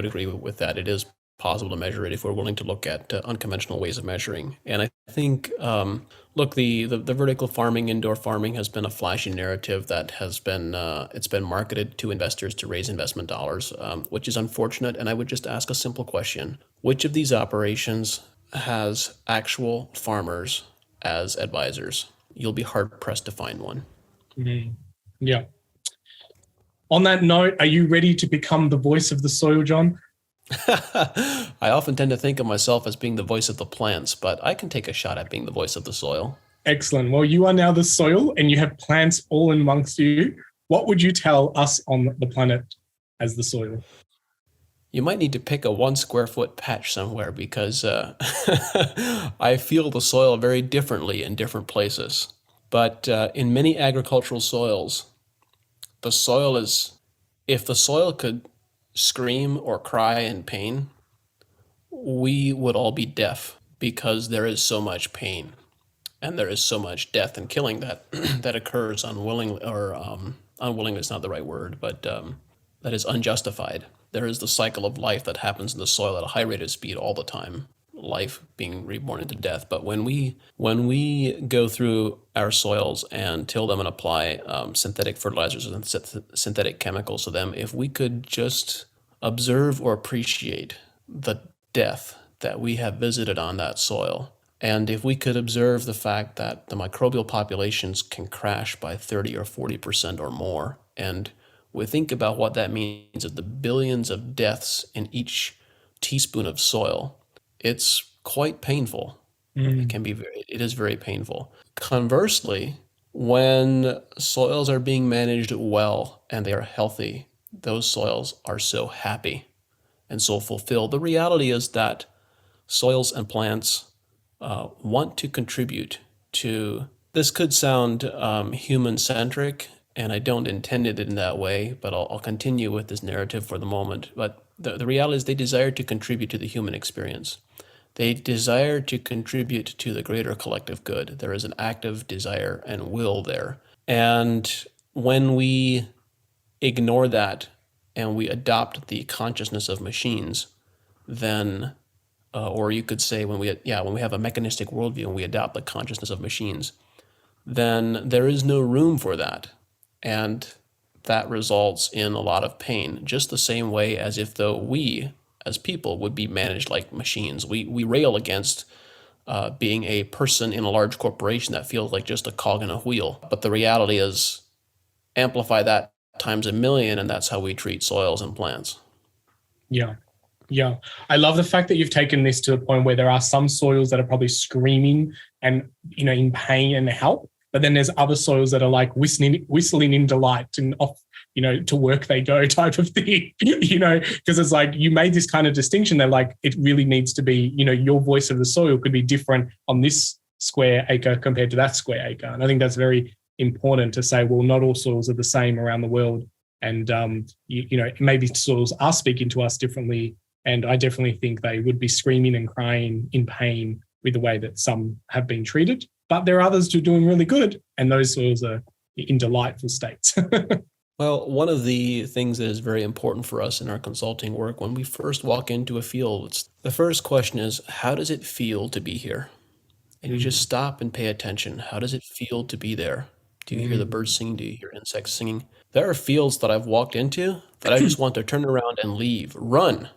S3: agree with that. It is possible to measure it if we're willing to look at unconventional ways of measuring. And I think, look, the vertical farming, indoor farming has been a flashy narrative that has been it's been marketed to investors to raise investment dollars, which is unfortunate. And I would just ask a simple question: which of these operations has actual farmers as advisors? You'll be hard pressed to find one.
S2: Mm-hmm. Yeah. On that note, are you ready to become the voice of the soil, John?
S3: I often tend to think of myself as being the voice of the plants, but I can take a shot at being the voice of the soil.
S2: Excellent. Well, you are now the soil and you have plants all amongst you. What would you tell us on the planet as the soil?
S3: You might need to pick a 1 square foot patch somewhere because I feel the soil very differently in different places. But in many agricultural soils, the soil is, if the soil could scream or cry in pain, we would all be deaf because there is so much pain and there is so much death and killing that that occurs unwillingly, or unwillingly is not the right word, but that is unjustified. There is the cycle of life that happens in the soil at a high rate of speed all the time, life being reborn into death. But when we go through our soils and till them and apply synthetic fertilizers and synthetic chemicals to them, if we could just observe or appreciate the death that we have visited on that soil, and if we could observe the fact that the microbial populations can crash by 30 or 40% or more, and we think about what that means of the billions of deaths in each teaspoon of soil, it's quite painful. It is very painful. Conversely, when soils are being managed well and they are healthy, those soils are so happy and so fulfilled. The reality is that soils and plants want to contribute to, this could sound human-centric, and I don't intend it in that way, but I'll continue with this narrative for the moment. But the reality is they desire to contribute to the human experience. They desire to contribute to the greater collective good. There is an active desire and will there. And when we ignore that and we adopt the consciousness of machines, then, or you could say when we have a mechanistic worldview and we adopt the consciousness of machines, then there is no room for that. And that results in a lot of pain, just the same way as if though we, as people, would be managed like machines. We rail against being a person in a large corporation that feels like just a cog in a wheel. But the reality is, amplify that times a million, and that's how we treat soils and plants.
S2: Yeah. Yeah. I love the fact that you've taken this to the point where there are some soils that are probably screaming and, in pain and help. But then there's other soils that are like whistling in delight and off, to work they go type of thing, because it's like you made this kind of distinction that like it really needs to be, your voice of the soil could be different on this square acre compared to that square acre. And I think that's very important to say, well, not all soils are the same around the world. And, maybe soils are speaking to us differently. And I definitely think they would be screaming and crying in pain with the way that some have been treated. But there are others who are doing really good, and those soils are in delightful states.
S3: Well, one of the things that is very important for us in our consulting work, when we first walk into a field, the first question is, how does it feel to be here? And you just stop and pay attention. How does it feel to be there? Do you hear the birds singing? Do you hear insects singing? There are fields that I've walked into that I just want to turn around and leave, run.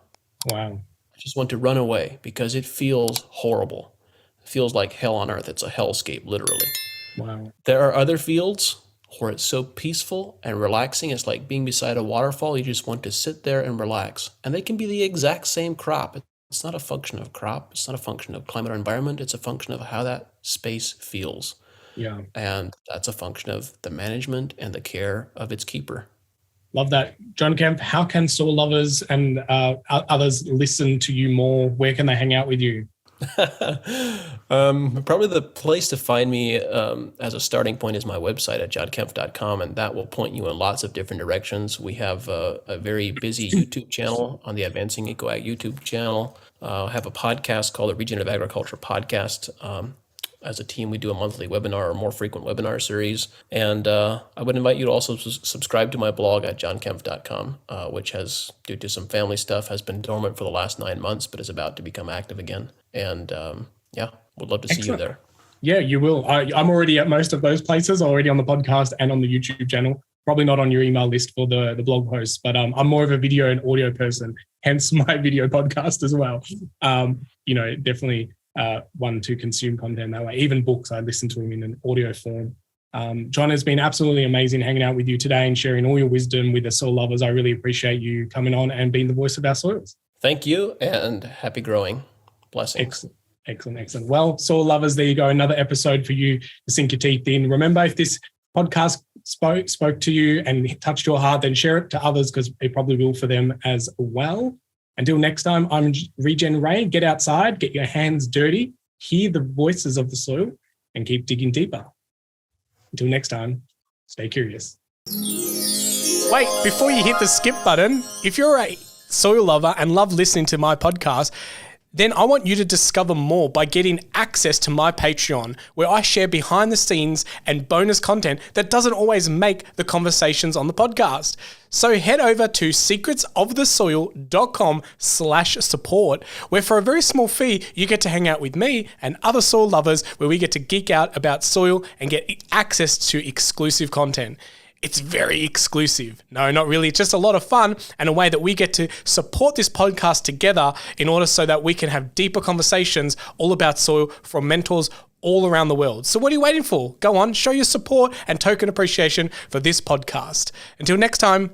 S2: Wow.
S3: I just want to run away because it feels horrible. It feels like hell on earth. It's a hellscape, literally.
S2: Wow.
S3: There are other fields where it's so peaceful and relaxing. It's like being beside a waterfall. You just want to sit there and relax. And they can be the exact same crop. It's not a function of crop. It's not a function of climate or environment. It's a function of how that space feels.
S2: Yeah.
S3: And that's a function of the management and the care of its keeper.
S2: Love that. John Kempf, how can soil lovers and others listen to you more? Where can they hang out with you?
S3: Probably the place to find me as a starting point is my website at johnkempf.com, and that will point you in lots of different directions. We have a very busy YouTube channel on the Advancing EcoAg YouTube channel. Have a podcast called the Regenerative Agriculture Podcast. As a team, we do a monthly webinar or more frequent webinar series. And I would invite you to also subscribe to my blog at johnkempf.com, which has, due to some family stuff, has been dormant for the last 9 months, but is about to become active again. And would love to see you there.
S2: Yeah, you will. I'm already at most of those places, already on the podcast and on the YouTube channel. Probably not on your email list for the blog posts, but I'm more of a video and audio person, hence my video podcast as well. Definitely one to consume content that way. Even books, I listen to them in an audio form. John, has been absolutely amazing hanging out with you today and sharing all your wisdom with the soil lovers. I really appreciate you coming on and being the voice of our soils.
S3: Thank you, and happy growing. Blessings.
S2: Excellent. Well, soil lovers, there you go. Another episode for you to sink your teeth in. Remember, if this podcast spoke to you and touched your heart, then share it to others because it probably will for them as well. Until next time, I'm Regeneration. Get outside, get your hands dirty, hear the voices of the soil, and keep digging deeper. Until next time, stay curious.
S1: Wait, before you hit the skip button, if you're a soil lover and love listening to my podcast, then I want you to discover more by getting access to my Patreon, where I share behind the scenes and bonus content that doesn't always make the conversations on the podcast. So head over to secretsofthesoil.com/support, where for a very small fee, you get to hang out with me and other soil lovers, where we get to geek out about soil and get access to exclusive content. It's very exclusive. No, not really. It's just a lot of fun and a way that we get to support this podcast together in order so that we can have deeper conversations all about soil from mentors all around the world. So what are you waiting for? Go on, show your support and token appreciation for this podcast. Until next time.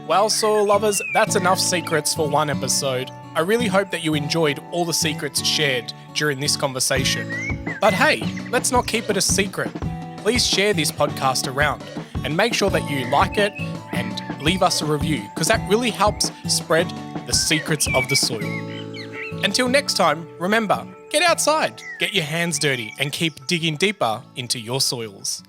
S1: Well, soil lovers, that's enough secrets for one episode. I really hope that you enjoyed all the secrets shared during this conversation. But hey, let's not keep it a secret. Please share this podcast around and make sure that you like it and leave us a review, because that really helps spread the secrets of the soil. Until next time, remember, get outside, get your hands dirty, and keep digging deeper into your soils.